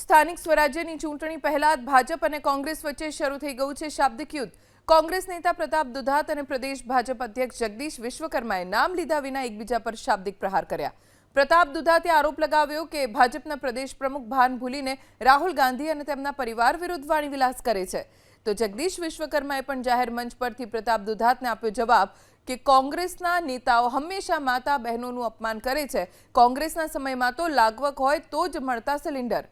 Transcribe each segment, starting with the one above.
સ્થાનિક સ્વરાજ્યની ચૂંટણી પહેલા જ ભાજપ અને કોંગ્રેસ વચ્ચે શરૂ થઈ ગયું છે શાબ્દિક યુદ્ધ। કોંગ્રેસ નેતા પ્રતાપ દુધાત અને પ્રદેશ ભાજપ અધ્યક્ષ જગદીશ વિશ્વકર્માએ નામ લીધા વિના એકબીજા પર શાબ્દિક પ્રહાર કર્યા। પ્રતાપ દુધાતે આરોપ લગાવ્યો કે ભાજપના પ્રદેશ પ્રમુખ ભાન ભૂલીને રાહુલ ગાંધી અને તેમના પરિવાર વિરુદ્ધ વાણીવિલાસ કરે છે, તો જગદીશ વિશ્વકર્માએ પણ જાહેર મંચ પરથી પ્રતાપ દુધાતને આપ્યો જવાબ કે કોંગ્રેસના નેતાઓ હંમેશા માતા બહેનોનું અપમાન કરે છે। કોંગ્રેસના સમયમાં તો લાગવક હોય તો જ મળતા cylinder.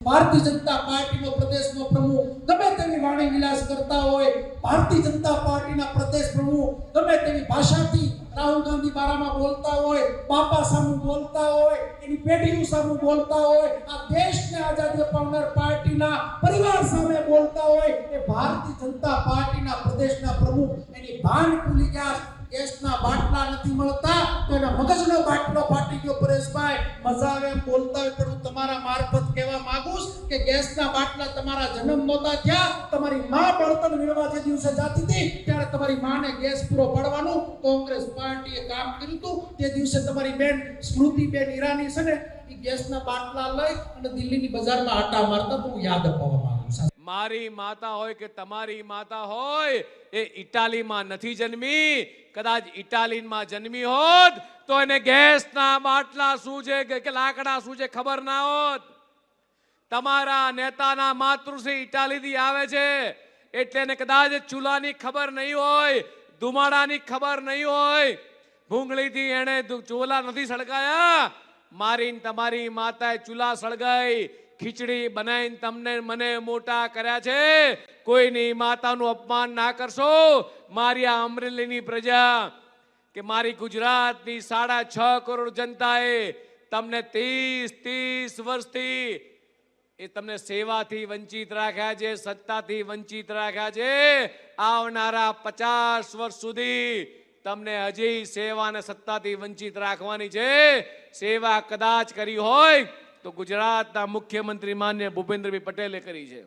Bharatiya Janata party no प्रदेश नो प्रमुख गमे तेवी वाणी विलास करता होय, भारतीय जनता पार्टी ना प्रदेश प्रमुख गमे तेवी भाषाथी राहुल गांधी बारामा बोलता होय, बापा सामू बोलता होय, एनी पेढीओ सामू बोलता होय, आ देश ने आजादी अपावनार पार्टी ना परिवार सामे बोलता होय, ए भारतीय जनता पार्टी ना प्रदेश ना प्रमुख एनी भान भूली गया। गैसना बाटला નથી મળતા તો એના મગજનો બાટલો ફાટી ગયો। પરેશભાઈ મજા આવે એમ બોલતા હોય પણ હું તમારા મારફત કહેવા માંગુસ કે ગેસના બાટલા તમારા જન્મ નહોતા થયા, તમારી માં બળતણ મેળવા જે દિવસે જાતી હતી ત્યારે તમારી માને ગેસ પૂરો પાડવાનું કોંગ્રેસ પાર્ટીએ કામ કર્યું હતું। તે દિવસે તમારી બેન સ્મૃતિબેન ઈરાની છે ને એ ગેસના બાટલા લઈ અને દિલ્હીની બજારમાં આટા મારતા તો હું યાદ અપાવવા માંગુ છું। મારી માતા હોય કે તમારી માતા હોય એ ઇટાલીમાં નથી જન્મી, કદાચ ઇટાલીમાં જન્મી હોત તો એને ગેસના બાટલા શું છે કે લાકડા શું છે ખબર ના હોત। તમારા નેતાના માતૃશ્રી ઇટાલીથી આવે છે એટલે એને કદાચ ચૂલાની ખબર નહીં હોય, ધુમાડાની ખબર નહીં હોય, ભૂંગળીથી એણે ચૂલા નથી સળગાયા। મારીને તમારી માતાએ ચૂલા સળગાઈ, ખીચડી બનાવીને તમને મને મોટા કર્યા છે। કોઈની માતાનું અપમાન ના કરશો। મારી આ અમરેલીની પ્રજા કે મારી ગુજરાતની 6.5 કરોડ જનતાએ તમને 30 વર્ષથી એ તમને સેવાથી વંચિત રાખ્યા છે, સત્તાથી વંચિત રાખ્યા છે। આવનારા 50 વર્ષ સુધી તમને હજી સેવા અને સત્તાથી વંચિત રાખવાની છે। સેવા કદાચ કરી હોય તો ગુજરાતના મુખ્યમંત્રી માન્ય ભૂપેન્દ્રભાઈ પટેલે કરી છે।